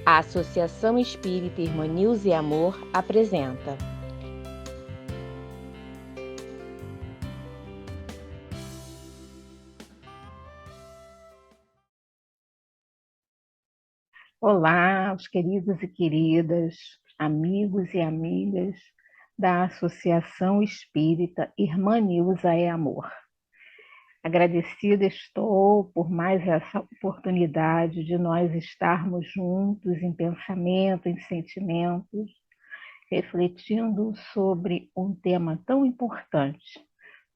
A Associação Espírita Irmã Nilza e Amor apresenta Olá, os queridos e queridas, amigos e amigas da Associação Espírita Irmã Nilza é Amor. Agradecida estou por mais essa oportunidade de nós estarmos juntos em pensamento, em sentimentos, refletindo sobre um tema tão importante,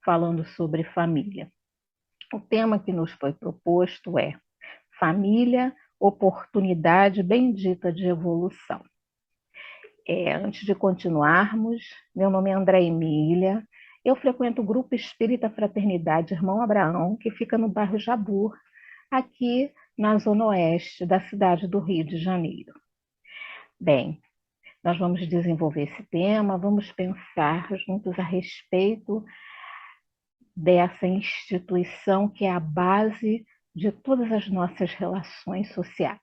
falando sobre família. O tema que nos foi proposto é família, oportunidade bendita de evolução. Antes de continuarmos, meu nome é André Emília, eu frequento o Grupo Espírita Fraternidade Irmão Abraão, que fica no bairro Jabur, aqui na zona oeste da cidade do Rio de Janeiro. Bem, nós vamos desenvolver esse tema, vamos pensar juntos a respeito dessa instituição que é a base de todas as nossas relações sociais.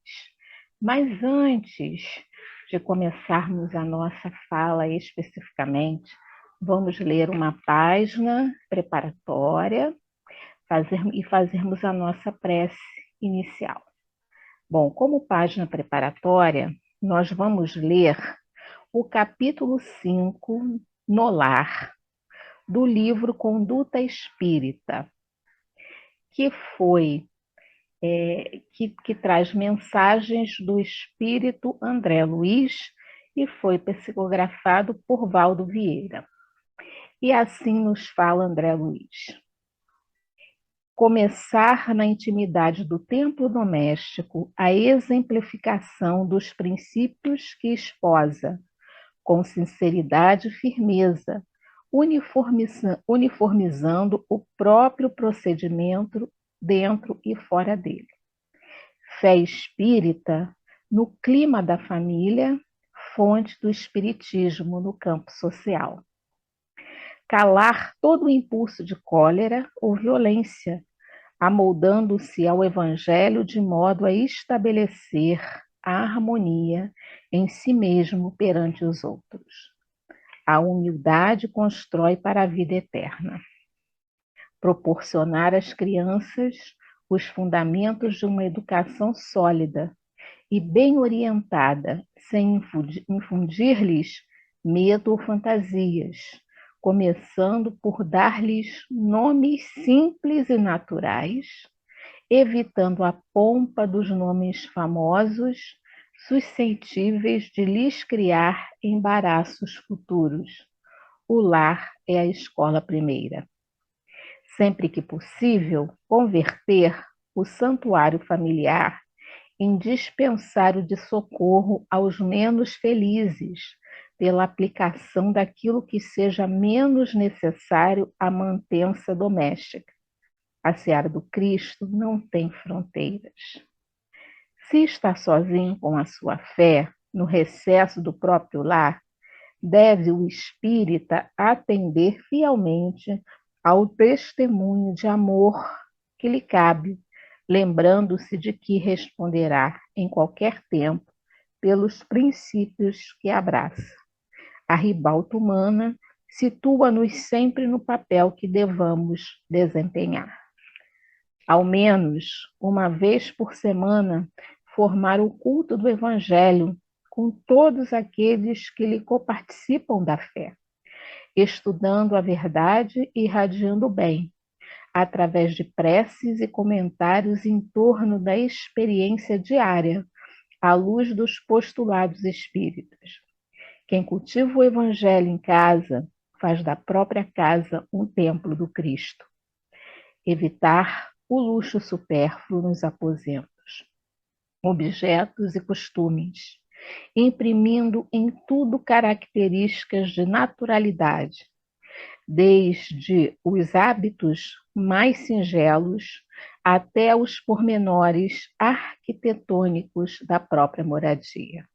Mas antes de começarmos a nossa fala especificamente, vamos ler uma página preparatória e fazermos a nossa prece inicial. Bom, como página preparatória, nós vamos ler o capítulo 5, No Lar, do livro Conduta Espírita, que traz mensagens do espírito André Luiz e foi psicografado por Valdo Vieira. E assim nos fala André Luiz. Começar na intimidade do templo doméstico a exemplificação dos princípios que esposa, com sinceridade e firmeza, uniformizando o próprio procedimento dentro e fora dele. Fé espírita no clima da família, fonte do espiritismo no campo social. Calar todo o impulso de cólera ou violência, amoldando-se ao evangelho de modo a estabelecer a harmonia em si mesmo perante os outros. A humildade constrói para a vida eterna. Proporcionar às crianças os fundamentos de uma educação sólida e bem orientada, sem infundir-lhes medo ou fantasias, começando por dar-lhes nomes simples e naturais, evitando a pompa dos nomes famosos, suscetíveis de lhes criar embaraços futuros. O lar é a escola primeira. Sempre que possível, converter o santuário familiar em dispensário de socorro aos menos felizes, pela aplicação daquilo que seja menos necessário à mantença doméstica. A seara do Cristo não tem fronteiras. Se está sozinho com a sua fé, no recesso do próprio lar, deve o espírita atender fielmente ao testemunho de amor que lhe cabe, lembrando-se de que responderá em qualquer tempo pelos princípios que abraça. A ribalta humana situa-nos sempre no papel que devamos desempenhar. Ao menos uma vez por semana, formar o culto do Evangelho com todos aqueles que lhe coparticipam da fé, estudando a verdade e irradiando o bem, através de preces e comentários em torno da experiência diária, à luz dos postulados espíritas. Quem cultiva o Evangelho em casa, faz da própria casa um templo do Cristo. Evitar o luxo supérfluo nos aposentos, objetos e costumes, imprimindo em tudo características de naturalidade, desde os hábitos mais singelos até os pormenores arquitetônicos da própria moradia.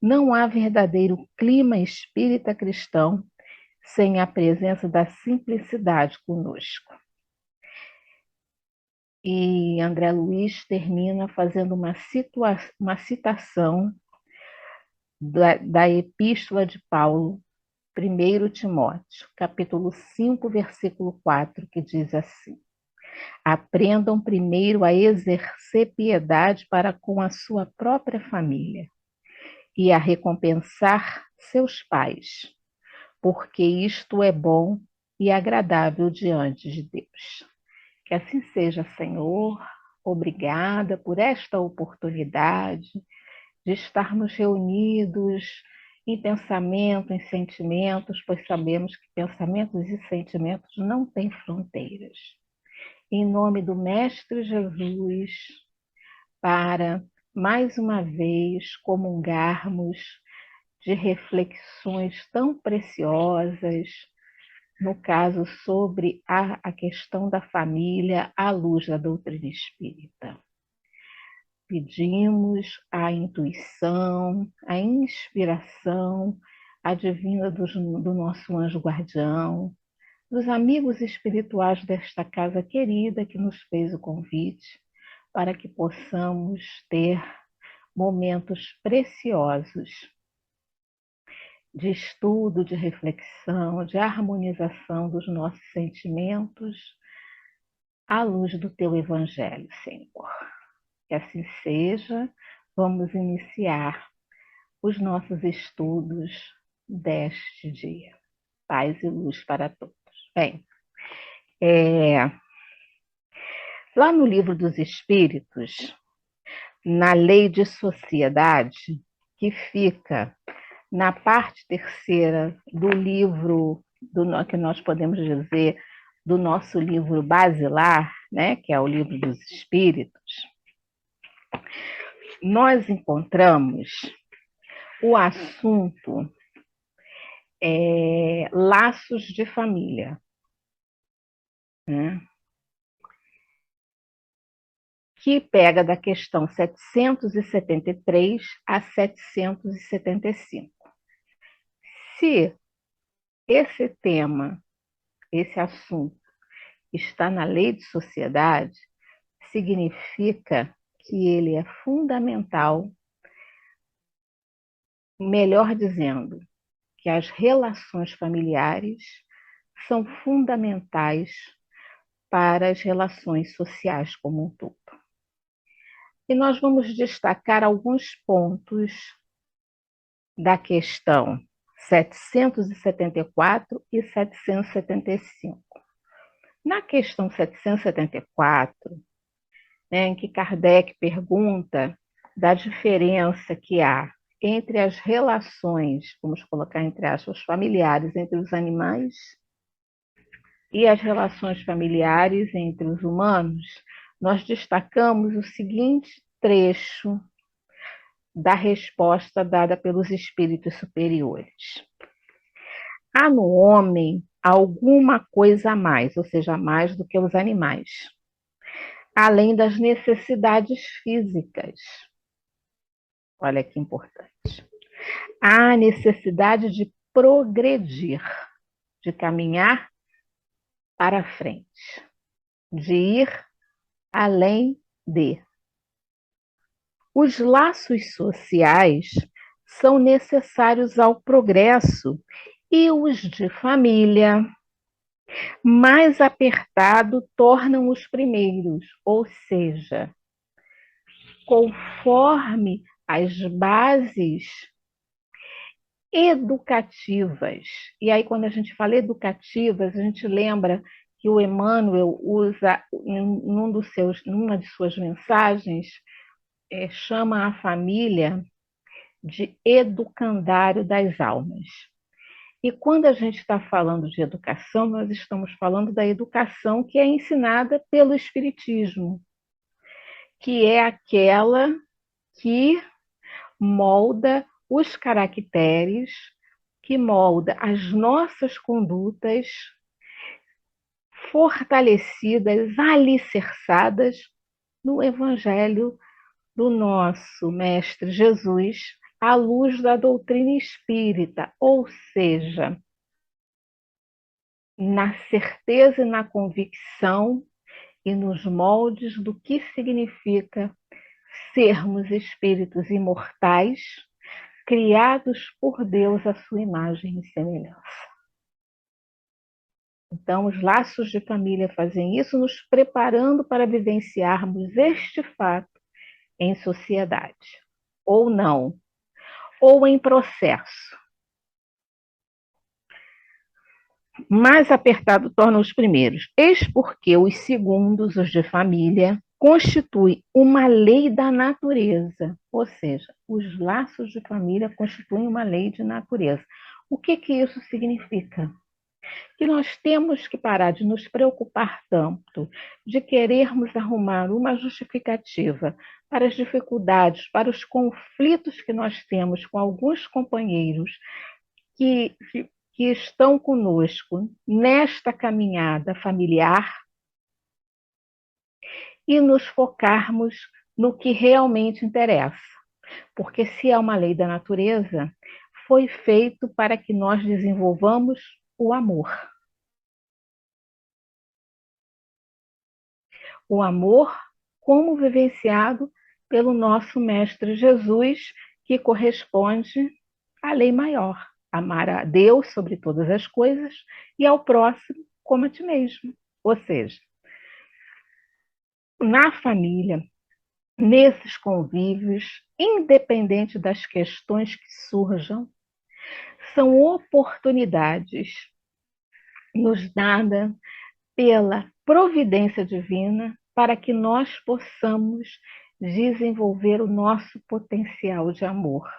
Não há verdadeiro clima espírita cristão sem a presença da simplicidade conosco. E André Luiz termina fazendo uma citação da Epístola de Paulo, 1 Timóteo, capítulo 5, versículo 4, que diz assim: aprendam primeiro a exercer piedade para com a sua própria família e a recompensar seus pais, porque isto é bom e agradável diante de Deus. Que assim seja, Senhor. Obrigada por esta oportunidade de estarmos reunidos em pensamento, em sentimentos, pois sabemos que pensamentos e sentimentos não têm fronteiras. Em nome do Mestre Jesus, para mais uma vez comungarmos de reflexões tão preciosas, no caso sobre a questão da família à luz da doutrina espírita. Pedimos a intuição, a inspiração, a divina do nosso anjo guardião, dos amigos espirituais desta casa querida que nos fez o convite, para que possamos ter momentos preciosos de estudo, de reflexão, de harmonização dos nossos sentimentos à luz do teu Evangelho, Senhor. Que assim seja. Vamos iniciar os nossos estudos deste dia. Paz e luz para todos. Bem, lá no Livro dos Espíritos, na Lei de Sociedade, que fica na parte terceira do livro, que nós podemos dizer, do nosso livro basilar, né, que é o Livro dos Espíritos, nós encontramos o assunto laços de família, né? Que pega da questão 773 a 775. Se esse tema, esse assunto, está na lei de sociedade, significa que ele é fundamental, melhor dizendo, que as relações familiares são fundamentais para as relações sociais como um todo. E nós vamos destacar alguns pontos da questão 774 e 775. Na questão 774, em que Kardec pergunta da diferença que há entre as relações, vamos colocar entre aspas, familiares entre os animais e as relações familiares entre os humanos, nós destacamos o seguinte trecho da resposta dada pelos espíritos superiores. Há no homem alguma coisa a mais, ou seja, mais do que os animais, além das necessidades físicas. Olha que importante. Há a necessidade de progredir, de caminhar para frente, de ir além de. Os laços sociais são necessários ao progresso e os de família, mais apertado, tornam os primeiros, ou seja, conforme as bases educativas. E aí, quando a gente fala educativas, a gente lembra que o Emmanuel usa, numa de suas mensagens, chama a família de educandário das almas. E quando a gente está falando de educação, nós estamos falando da educação que é ensinada pelo Espiritismo, que é aquela que molda os caracteres, que molda as nossas condutas fortalecidas, alicerçadas no Evangelho do nosso Mestre Jesus, à luz da doutrina espírita, ou seja, na certeza e na convicção e nos moldes do que significa sermos espíritos imortais, criados por Deus à sua imagem e semelhança. Então, os laços de família fazem isso, nos preparando para vivenciarmos este fato em sociedade, ou não, ou em processo. Mais apertado tornam os primeiros. Eis porque os segundos, os de família, constituem uma lei da natureza. Ou seja, os laços de família constituem uma lei de natureza. O que isso significa? Que nós temos que parar de nos preocupar tanto, de querermos arrumar uma justificativa para as dificuldades, para os conflitos que nós temos com alguns companheiros que estão conosco nesta caminhada familiar e nos focarmos no que realmente interessa. Porque se é uma lei da natureza, foi feito para que nós desenvolvamos o amor. O amor como vivenciado pelo nosso Mestre Jesus, que corresponde à lei maior. Amar a Deus sobre todas as coisas e ao próximo como a ti mesmo. Ou seja, na família, nesses convívios, independente das questões que surjam, são oportunidades nos dadas pela providência divina para que nós possamos desenvolver o nosso potencial de amor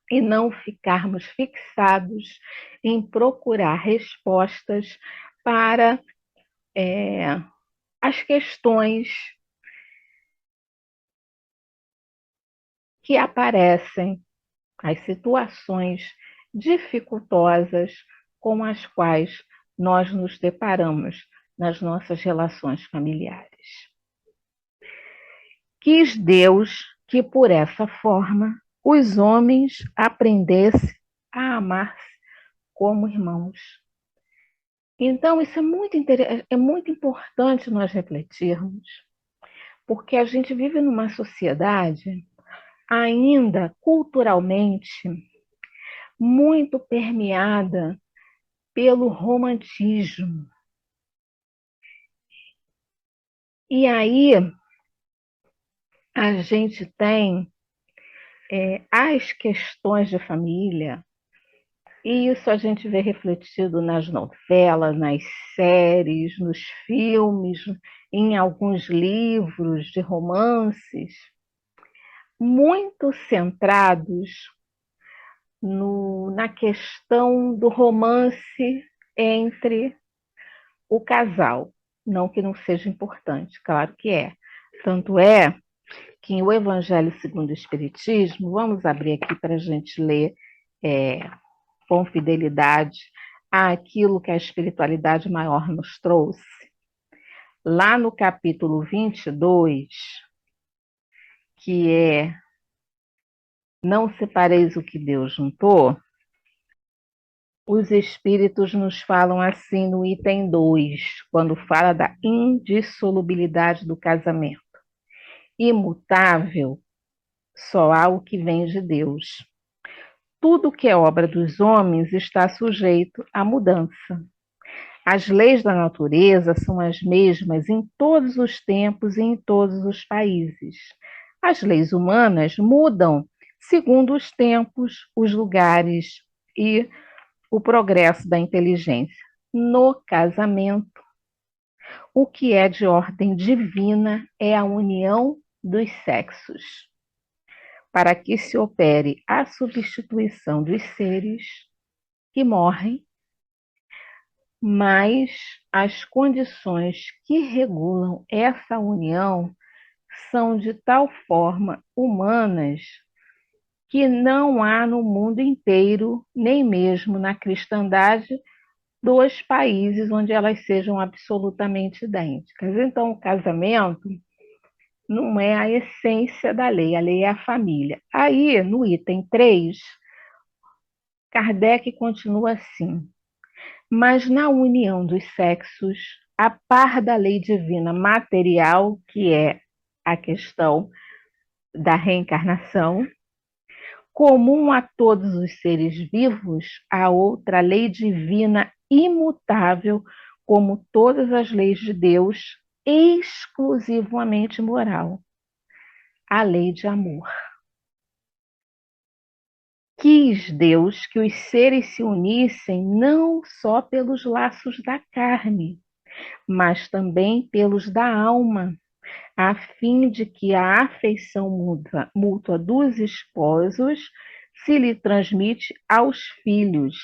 e não ficarmos fixados em procurar respostas para as questões que aparecem, as situações dificultosas com as quais nós nos deparamos nas nossas relações familiares. Quis Deus que, por essa forma, os homens aprendessem a amar-se como irmãos. Então, isso é muito importante nós refletirmos, porque a gente vive numa sociedade ainda culturalmente muito permeada pelo romantismo. E aí a gente tem as questões de família, e isso a gente vê refletido nas novelas, nas séries, nos filmes, em alguns livros de romances, muito centrados na questão do romance entre o casal. Não que não seja importante, claro que é. Tanto é que em O Evangelho segundo o Espiritismo, vamos abrir aqui para a gente ler com fidelidade àquilo que a espiritualidade maior nos trouxe. Lá no capítulo 22, que é Não separeis o que Deus juntou, os espíritos nos falam assim no item 2, quando fala da indissolubilidade do casamento. Imutável, só há o que vem de Deus. Tudo que é obra dos homens está sujeito à mudança. As leis da natureza são as mesmas em todos os tempos e em todos os países. As leis humanas mudam segundo os tempos, os lugares e o progresso da inteligência. No casamento, o que é de ordem divina é a união dos sexos, para que se opere a substituição dos seres que morrem, mas as condições que regulam essa união são de tal forma humanas que não há no mundo inteiro, nem mesmo na cristandade, dois países onde elas sejam absolutamente idênticas. Então, o casamento não é a essência da lei, a lei é a família. Aí, no item 3, Kardec continua assim: mas na união dos sexos a par da lei divina material, que é a questão da reencarnação, comum a todos os seres vivos, a outra lei divina imutável, como todas as leis de Deus, exclusivamente moral, a lei de amor. Quis Deus que os seres se unissem não só pelos laços da carne, mas também pelos da alma, a fim de que a afeição mútua dos esposos se lhe transmite aos filhos,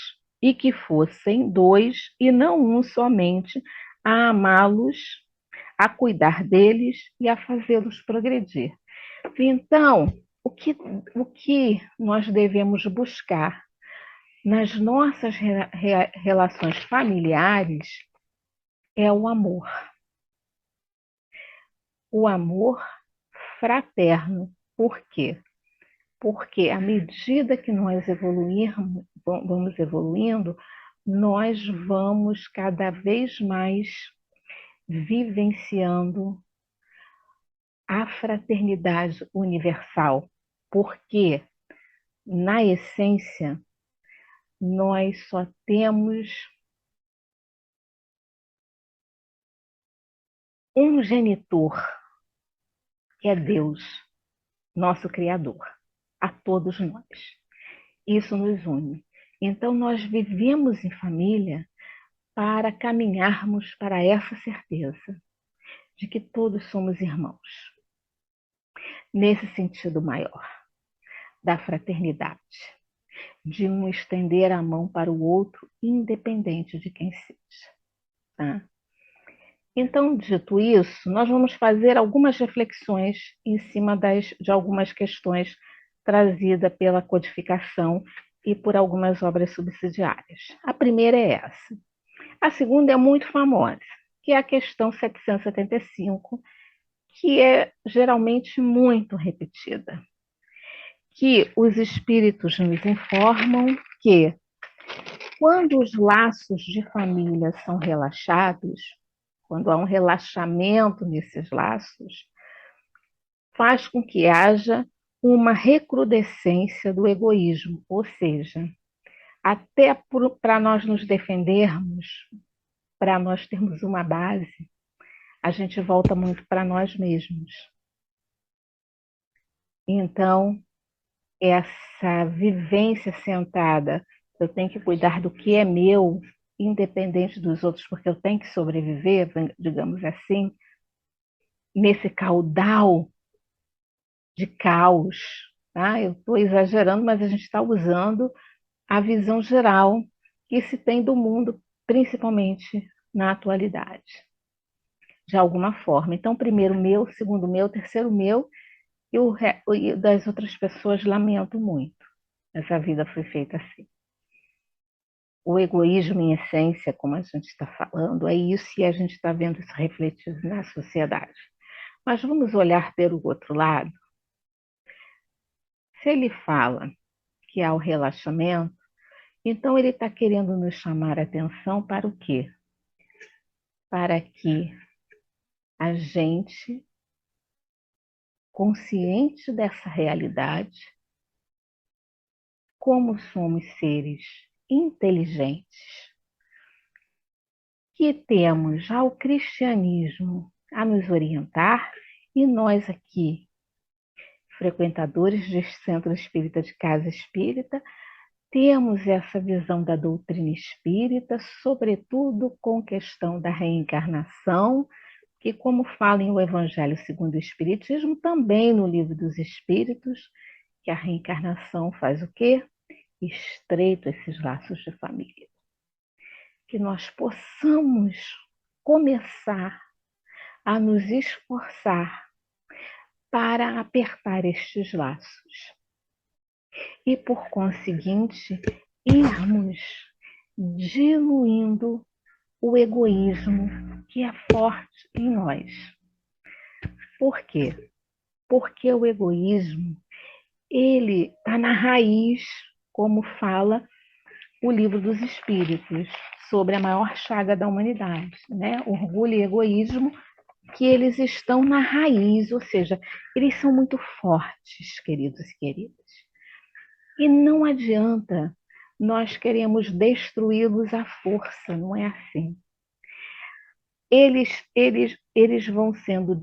e que fossem dois e não um somente, a amá-los, a cuidar deles e a fazê-los progredir. Então, o que nós devemos buscar nas nossas relações familiares é o amor. O amor fraterno. Por quê? Porque à medida que nós vamos evoluindo, nós vamos cada vez mais vivenciando a fraternidade universal. Porque, na essência, nós só temos um genitor, que é Deus, nosso Criador, a todos nós. Isso nos une. Então, nós vivemos em família para caminharmos para essa certeza de que todos somos irmãos, nesse sentido maior, da fraternidade, de um estender a mão para o outro, independente de quem seja. Tá? Então, dito isso, nós vamos fazer algumas reflexões em cima de algumas questões trazidas pela codificação e por algumas obras subsidiárias. A primeira é essa. A segunda é muito famosa, que é a questão 775, que é geralmente muito repetida, que os espíritos nos informam que, quando os laços de família são relaxados, quando há um relaxamento nesses laços, faz com que haja uma recrudescência do egoísmo, ou seja, até para nós nos defendermos, para nós termos uma base, a gente volta muito para nós mesmos. Então, essa vivência centrada, eu tenho que cuidar do que é meu, independente dos outros, porque eu tenho que sobreviver, digamos assim, nesse caudal de caos. Tá? Eu estou exagerando, mas a gente está usando a visão geral que se tem do mundo, principalmente na atualidade, de alguma forma. Então, primeiro meu, segundo meu, terceiro meu, e das outras pessoas lamento muito. Essa vida foi feita assim. O egoísmo, em essência, como a gente está falando, é isso, e a gente está vendo isso refletido na sociedade. Mas vamos olhar pelo outro lado. Se ele fala que há o relaxamento, então ele está querendo nos chamar a atenção para o quê? Para que a gente, consciente dessa realidade, como somos seres inteligentes, que temos já o cristianismo a nos orientar, e nós aqui, frequentadores de centro espírita, de casa espírita, temos essa visão da doutrina espírita, sobretudo com questão da reencarnação, que, como fala em O Evangelho segundo o Espiritismo, também no Livro dos Espíritos, que a reencarnação faz o quê? Estreita esses laços de família. Que nós possamos começar a nos esforçar para apertar estes laços. E, por conseguinte, irmos diluindo o egoísmo que é forte em nós. Por quê? Porque o egoísmo, ele está na raiz, como fala o Livro dos Espíritos, sobre a maior chaga da humanidade, né? Orgulho e egoísmo, que eles estão na raiz, ou seja, eles são muito fortes, queridos e queridas. E não adianta nós queremos destruí-los à força, não é assim. Eles vão sendo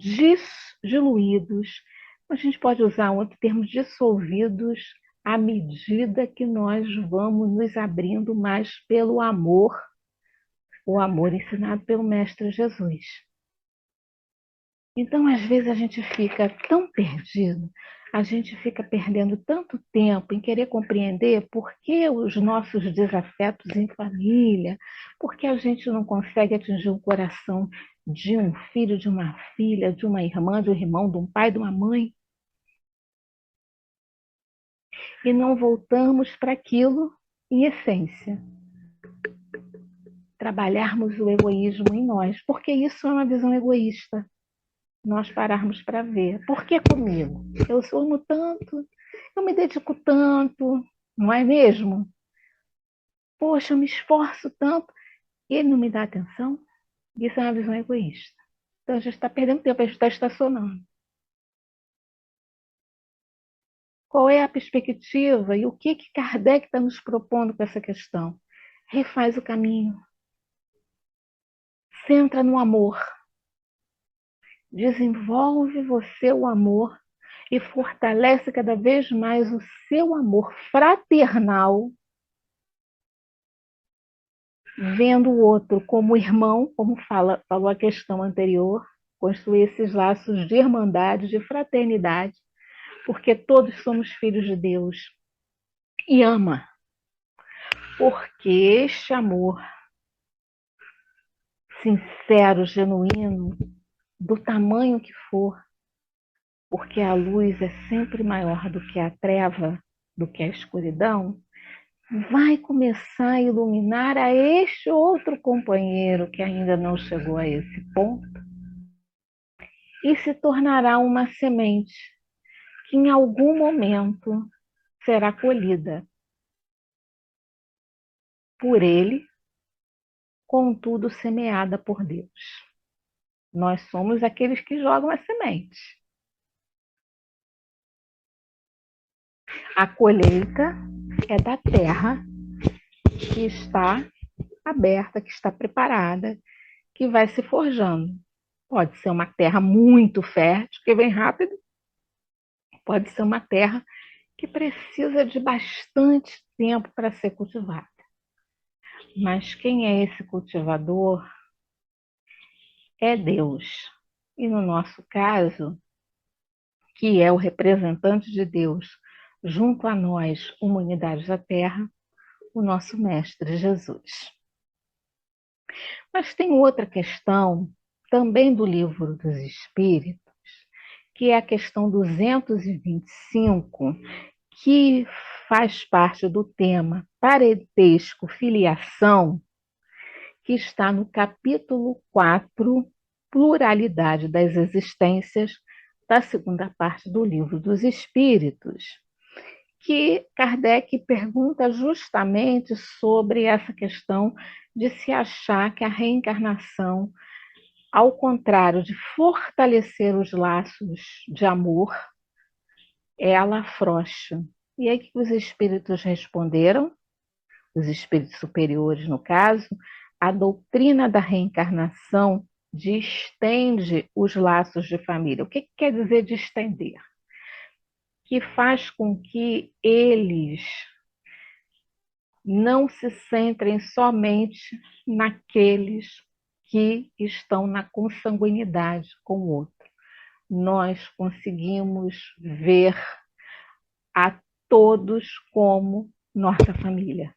diluídos, a gente pode usar outro termo, dissolvidos, à medida que nós vamos nos abrindo mais pelo amor, o amor ensinado pelo Mestre Jesus. Então, às vezes, a gente fica tão perdido, a gente fica perdendo tanto tempo em querer compreender por que os nossos desafetos em família, por que a gente não consegue atingir o coração de um filho, de uma filha, de uma irmã, de um irmão, de um pai, de uma mãe, e não voltamos para aquilo em essência. Trabalharmos o egoísmo em nós, porque isso é uma visão egoísta. Nós pararmos para ver. Por que comigo? Eu amo tanto, eu me dedico tanto, não é mesmo? Poxa, eu me esforço tanto, e ele não me dá atenção? Isso é uma visão egoísta. Então a gente está perdendo tempo, a gente está estacionando. Qual é a perspectiva e o que Kardec está nos propondo com essa questão? Refaz o caminho. Centra no amor. Desenvolve você o amor e fortalece cada vez mais o seu amor fraternal, vendo o outro como irmão, como falou a questão anterior, construir esses laços de irmandade, de fraternidade, porque todos somos filhos de Deus. E ama, porque este amor sincero, genuíno, do tamanho que for, porque a luz é sempre maior do que a treva, do que a escuridão, vai começar a iluminar a este outro companheiro que ainda não chegou a esse ponto e se tornará uma semente que em algum momento será colhida por ele, contudo semeada por Deus. Nós somos aqueles que jogam a semente. A colheita é da terra que está aberta, que está preparada, que vai se forjando. Pode ser uma terra muito fértil, que vem rápido, pode ser uma terra que precisa de bastante tempo para ser cultivada. Mas quem é esse cultivador? É Deus. E no nosso caso, que é o representante de Deus junto a nós, humanidade da Terra, o nosso Mestre Jesus. Mas tem outra questão, também do Livro dos Espíritos, que é a questão 225, que faz parte do tema parentesco, filiação, que está no capítulo 4, Pluralidade das Existências, da segunda parte do Livro dos Espíritos, que Kardec pergunta justamente sobre essa questão de se achar que a reencarnação, ao contrário de fortalecer os laços de amor, ela afrouxa. E aí que os espíritos responderam, os espíritos superiores no caso, a doutrina da reencarnação distende os laços de família. O que quer dizer distender? Que faz com que eles não se centrem somente naqueles que estão na consanguinidade com o outro. Nós conseguimos ver a todos como nossa família.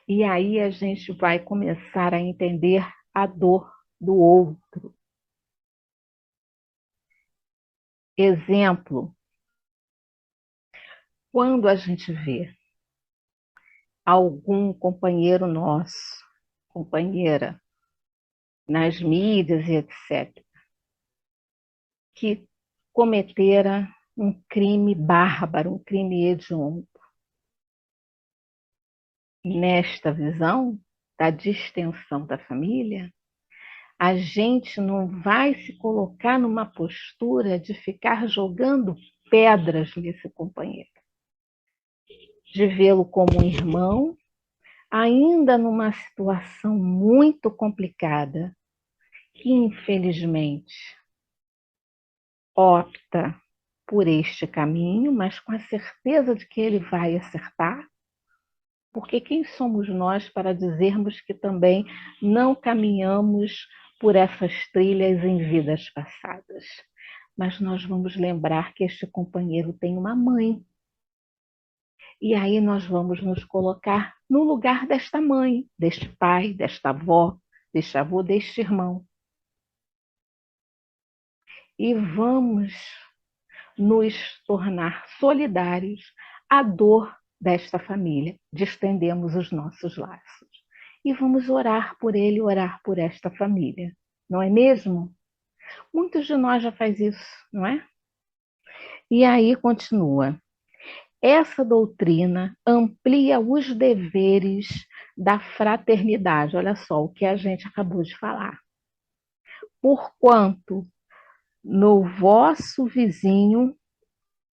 E aí a gente vai começar a entender a dor do outro. Exemplo, quando a gente vê algum companheiro nosso, companheira, nas mídias e etc., que cometera um crime bárbaro, um crime hediondo. nesta visão da distensão da família, a gente não vai se colocar numa postura de ficar jogando pedras nesse companheiro, de vê-lo como um irmão, ainda numa situação muito complicada, que infelizmente opta por este caminho, mas com a certeza de que ele vai acertar, porque quem somos nós para dizermos que também não caminhamos por essas trilhas em vidas passadas? Mas nós vamos lembrar que este companheiro tem uma mãe. E aí nós vamos nos colocar no lugar desta mãe, deste pai, desta avó, deste avô, deste irmão. E vamos nos tornar solidários à dor desta família, distendemos os nossos laços. E vamos orar por ele, orar por esta família, não é mesmo? Muitos de nós já faz isso, não é? E aí continua. Essa doutrina amplia os deveres da fraternidade. Olha só o que a gente acabou de falar. Porquanto no vosso vizinho,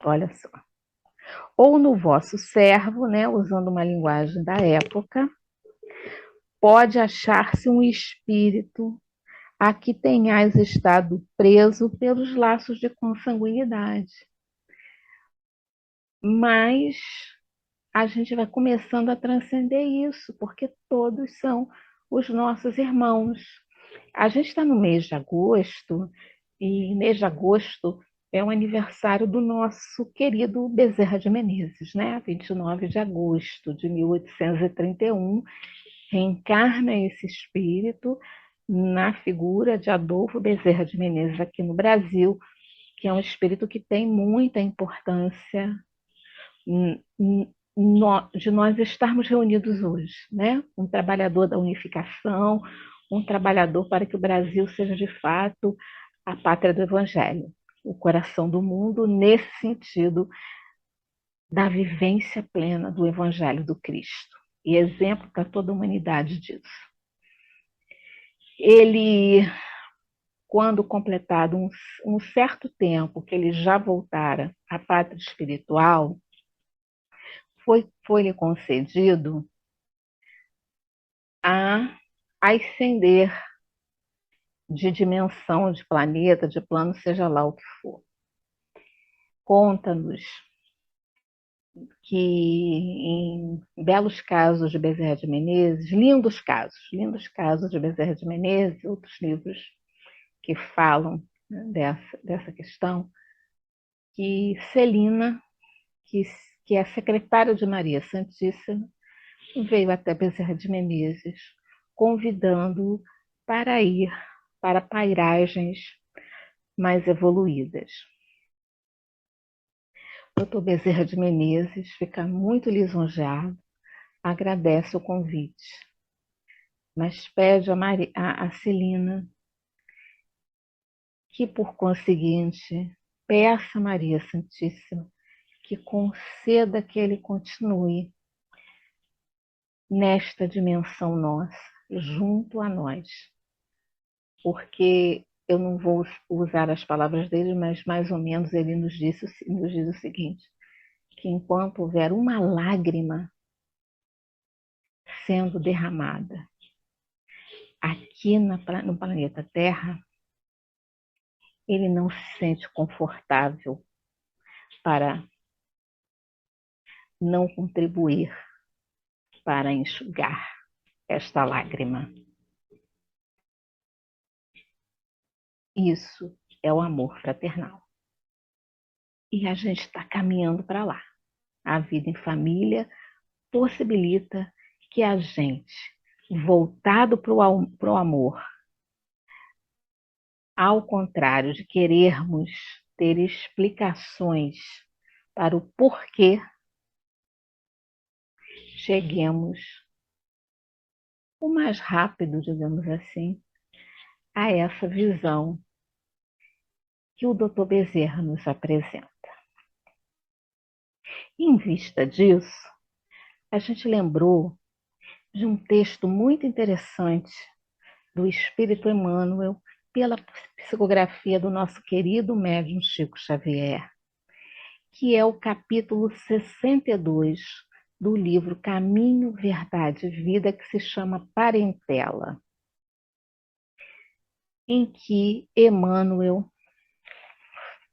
olha só, ou no vosso servo, né, usando uma linguagem da época, pode achar-se um espírito a que tenhais estado preso pelos laços de consanguinidade. Mas a gente vai começando a transcender isso, porque todos são os nossos irmãos. A gente está no mês de agosto, e mês de agosto é o aniversário do nosso querido Bezerra de Menezes, né? 29 de agosto de 1831, reencarna esse espírito na figura de Adolfo Bezerra de Menezes aqui no Brasil, que é um espírito que tem muita importância de nós estarmos reunidos hoje, né? Um trabalhador da unificação, um trabalhador para que o Brasil seja de fato a pátria do Evangelho, o coração do mundo, nesse sentido da vivência plena do Evangelho do Cristo, e exemplo para toda a humanidade disso. Ele, quando completado um certo tempo que ele já voltara à pátria espiritual, foi-lhe concedido a ascender de dimensão, de planeta, de plano, seja lá o que for. Conta-nos que em belos casos de Bezerra de Menezes, lindos casos de Bezerra de Menezes, outros livros que falam, né, dessa questão, que Celina, que é secretária de Maria Santíssima, veio até Bezerra de Menezes, convidando-o para ir para pairagens mais evoluídas. Dr. Bezerra de Menezes fica muito lisonjeado, agradece o convite, mas pede a Celina que, por conseguinte, peça a Maria Santíssima que conceda que ele continue nesta dimensão nossa, junto a nós. Porque eu não vou usar as palavras dele, mas mais ou menos ele nos diz o seguinte, que enquanto houver uma lágrima sendo derramada aqui no planeta Terra, ele não se sente confortável para não contribuir para enxugar esta lágrima. Isso é o amor fraternal. E a gente está caminhando para lá. A vida em família possibilita que a gente, voltado para o amor, ao contrário de querermos ter explicações para o porquê, cheguemos o mais rápido, digamos assim, a essa visão que o Dr. Bezerra nos apresenta. Em vista disso, a gente lembrou de um texto muito interessante do Espírito Emmanuel, pela psicografia do nosso querido médium Chico Xavier, que é o capítulo 62 do livro Caminho, Verdade e Vida, que se chama Parentela, em que Emmanuel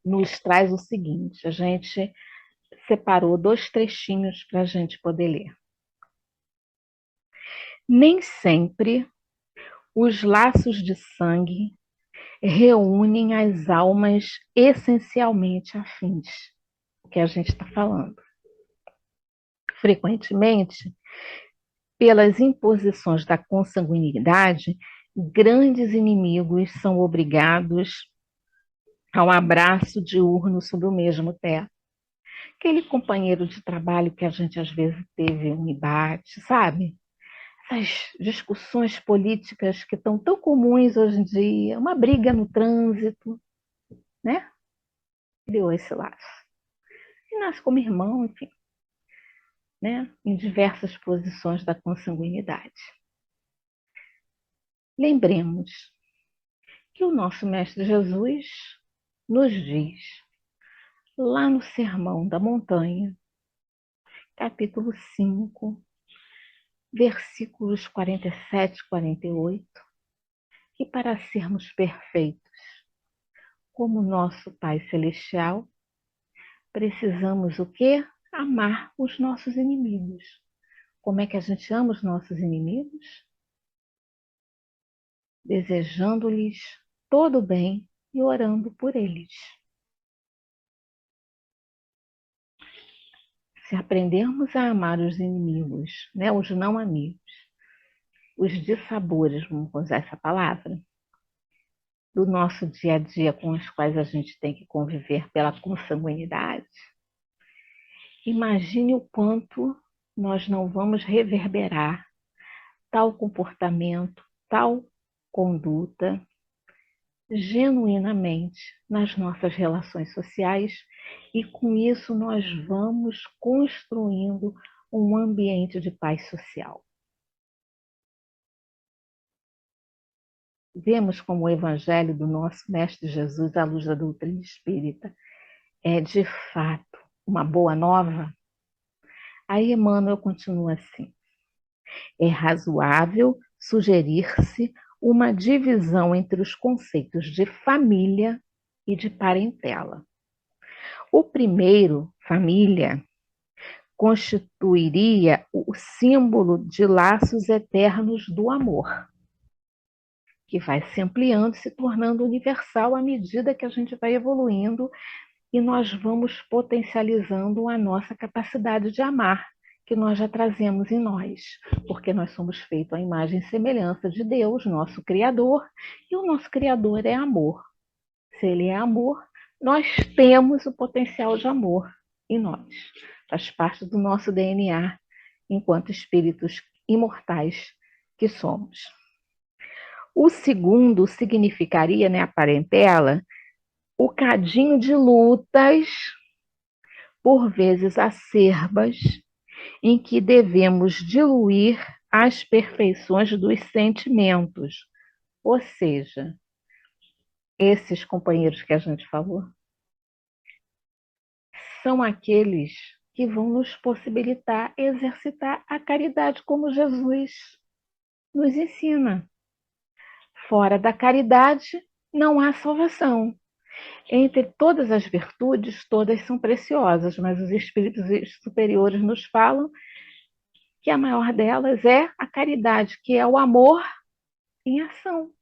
nos traz o seguinte: a gente separou 2 trechinhos para a gente poder ler. Nem sempre os laços de sangue reúnem as almas essencialmente afins, o que a gente está falando. Frequentemente, pelas imposições da consanguinidade, grandes inimigos são obrigados ao abraço diurno sob o mesmo teto. Aquele companheiro de trabalho que a gente às vezes teve um embate, sabe? Essas discussões políticas que estão tão comuns hoje em dia, uma briga no trânsito, né? Criou esse laço. E nasce como irmão, enfim, né? Em diversas posições da consanguinidade. Lembremos que o nosso Mestre Jesus nos diz, lá no Sermão da Montanha, capítulo 5, versículos 47 e 48, que para sermos perfeitos, como nosso Pai Celestial, precisamos o quê? Amar os nossos inimigos. Como é que a gente ama os nossos inimigos? Desejando-lhes todo o bem e orando por eles. Se aprendermos a amar os inimigos, né, os não amigos, os dissabores, vamos usar essa palavra, do nosso dia a dia com os quais a gente tem que conviver pela consanguinidade, imagine o quanto nós não vamos reverberar tal comportamento, tal conduta, genuinamente nas nossas relações sociais, e com isso nós vamos construindo um ambiente de paz social. Vemos como o Evangelho do nosso Mestre Jesus, à luz da doutrina espírita, é de fato uma boa nova? Aí Emmanuel continua assim: é razoável sugerir-se uma divisão entre os conceitos de família e de parentela. O primeiro, família, constituiria o símbolo de laços eternos do amor, que vai se ampliando, se tornando universal à medida que a gente vai evoluindo e nós vamos potencializando a nossa capacidade de amar, que nós já trazemos em nós, porque nós somos feitos à imagem e semelhança de Deus, nosso Criador, e o nosso Criador é amor. Se Ele é amor, nós temos o potencial de amor em nós. Faz parte do nosso DNA enquanto espíritos imortais que somos. O segundo significaria, né, a parentela, o cadinho de lutas, por vezes acerbas, em que devemos diluir as perfeições dos sentimentos. Ou seja, esses companheiros que a gente falou são aqueles que vão nos possibilitar exercitar a caridade como Jesus nos ensina. Fora da caridade não há salvação. Entre todas as virtudes, todas são preciosas, mas os espíritos superiores nos falam que a maior delas é a caridade, que é o amor em ação.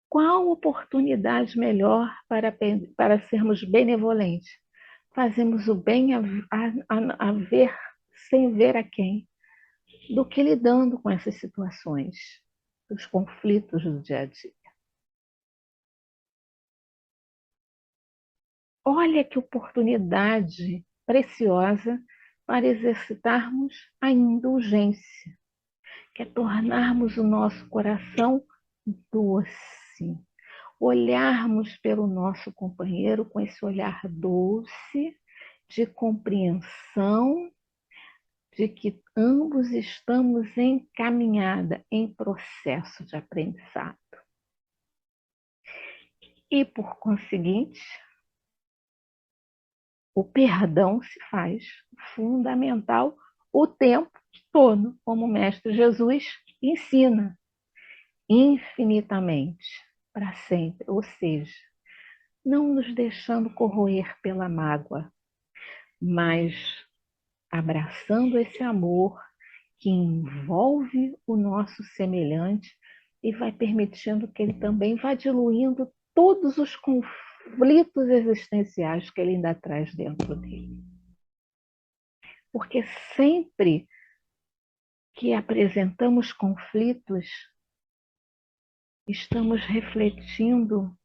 Qual oportunidade melhor para sermos benevolentes? Fazemos o bem a ver sem ver a quem, do que lidando com essas situações, dos conflitos do dia a dia. Olha que oportunidade preciosa para exercitarmos a indulgência, que é tornarmos o nosso coração doce, olharmos pelo nosso companheiro com esse olhar doce, de compreensão, de que ambos estamos em caminhada, em processo de aprendizado. E, por conseguinte, o perdão se faz fundamental o tempo todo, como o Mestre Jesus ensina, infinitamente, para sempre. Ou seja, não nos deixando corroer pela mágoa, mas abraçando esse amor que envolve o nosso semelhante e vai permitindo que ele também vá diluindo todos os conflitos existenciais que ele ainda traz dentro dele. Porque sempre que apresentamos conflitos, estamos refletindo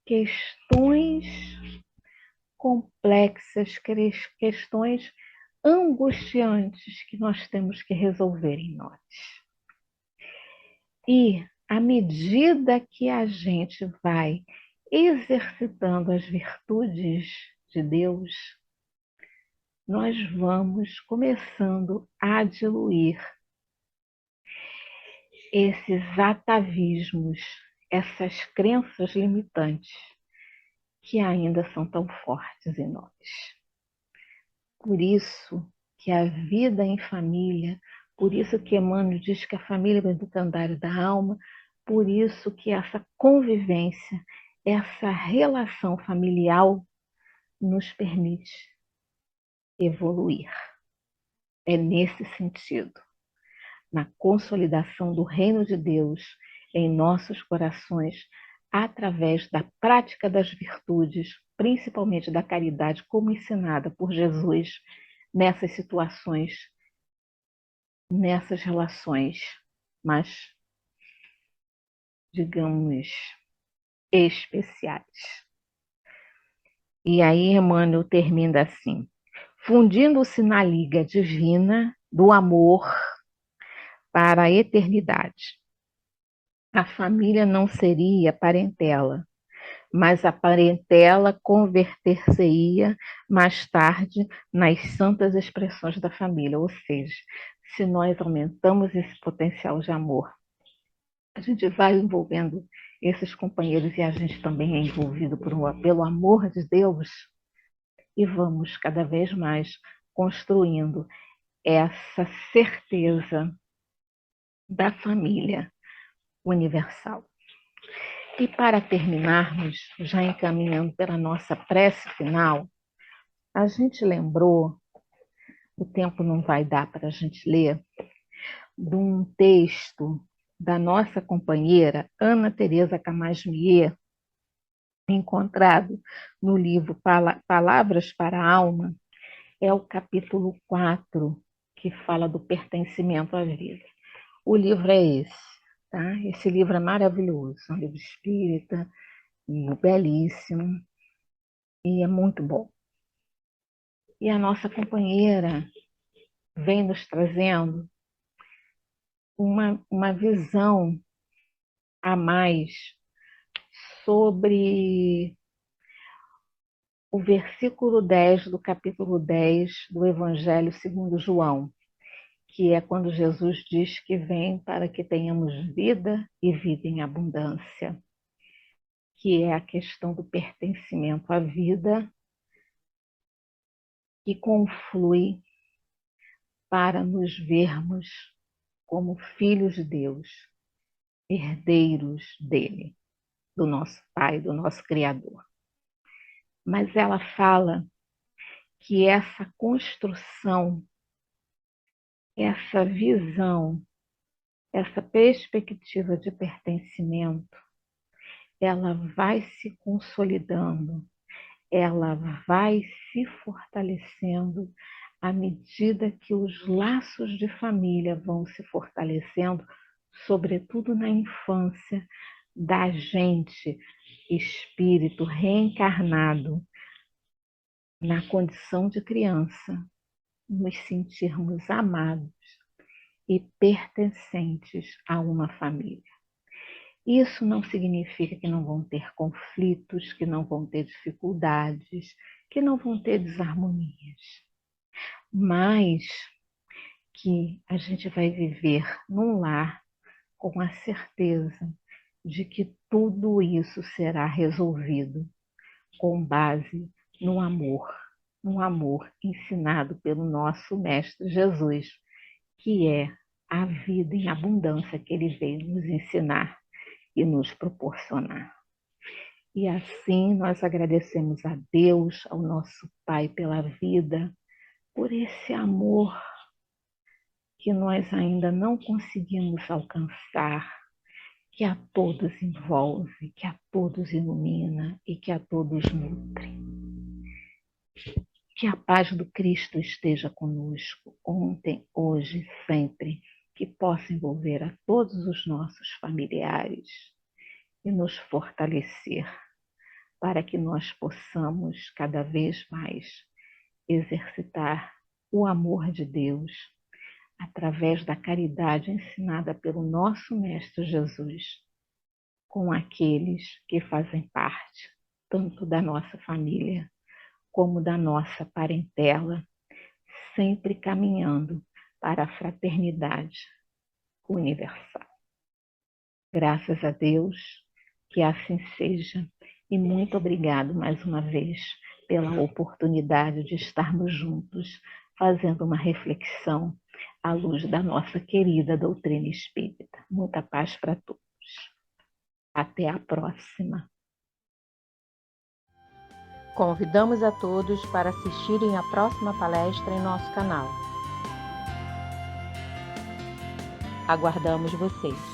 questões complexas, questões angustiantes que nós temos que resolver em nós. E à medida que a gente vai exercitando as virtudes de Deus, nós vamos começando a diluir esses atavismos, essas crenças limitantes que ainda são tão fortes em nós. Por isso que a vida em família, por isso que Emmanuel diz que a família é o educandário da alma, por isso que essa convivência, essa relação familiar nos permite evoluir. É nesse sentido, na consolidação do reino de Deus em nossos corações, através da prática das virtudes, principalmente da caridade, como ensinada por Jesus nessas situações, nessas relações, mas, digamos, especiais. E aí Emmanuel termina assim: fundindo-se na liga divina do amor para a eternidade. A família não seria parentela, mas a parentela converter-se-ia mais tarde nas santas expressões da família. Ou seja, se nós aumentamos esse potencial de amor, a gente vai envolvendo esses companheiros e a gente também é envolvido pelo amor de Deus e vamos cada vez mais construindo essa certeza da família universal. E para terminarmos, já encaminhando pela nossa prece final, a gente lembrou, o tempo não vai dar para a gente ler, de um texto da nossa companheira Ana Teresa Camasmier, encontrado no livro Palavras para a Alma, é o capítulo 4, que fala do pertencimento à vida. O livro é esse, tá? Esse livro é maravilhoso, é um livro espírita, belíssimo, e é muito bom. E a nossa companheira vem nos trazendo uma visão a mais sobre o versículo 10 do capítulo 10 do Evangelho segundo João, que é quando Jesus diz que vem para que tenhamos vida e vida em abundância, que é a questão do pertencimento à vida que conflui para nos vermos como filhos de Deus, herdeiros dele, do nosso Pai, do nosso Criador. Mas ela fala que essa construção, essa visão, essa perspectiva de pertencimento, ela vai se consolidando, ela vai se fortalecendo à medida que os laços de família vão se fortalecendo, sobretudo na infância da gente, espírito reencarnado, na condição de criança, nos sentirmos amados e pertencentes a uma família. Isso não significa que não vão ter conflitos, que não vão ter dificuldades, que não vão ter desarmonias. Mas que a gente vai viver num lar com a certeza de que tudo isso será resolvido com base no amor ensinado pelo nosso Mestre Jesus, que é a vida em abundância que ele veio nos ensinar e nos proporcionar. E assim nós agradecemos a Deus, ao nosso Pai, pela vida, por esse amor que nós ainda não conseguimos alcançar, que a todos envolve, que a todos ilumina e que a todos nutre. Que a paz do Cristo esteja conosco, ontem, hoje, sempre, que possa envolver a todos os nossos familiares e nos fortalecer para que nós possamos cada vez mais exercitar o amor de Deus através da caridade ensinada pelo nosso Mestre Jesus com aqueles que fazem parte tanto da nossa família como da nossa parentela, sempre caminhando para a fraternidade universal. Graças a Deus, que assim seja, e muito obrigado mais uma vez pela oportunidade de estarmos juntos, fazendo uma reflexão à luz da nossa querida doutrina espírita. Muita paz para todos. Até a próxima. Convidamos a todos para assistirem à próxima palestra em nosso canal. Aguardamos vocês!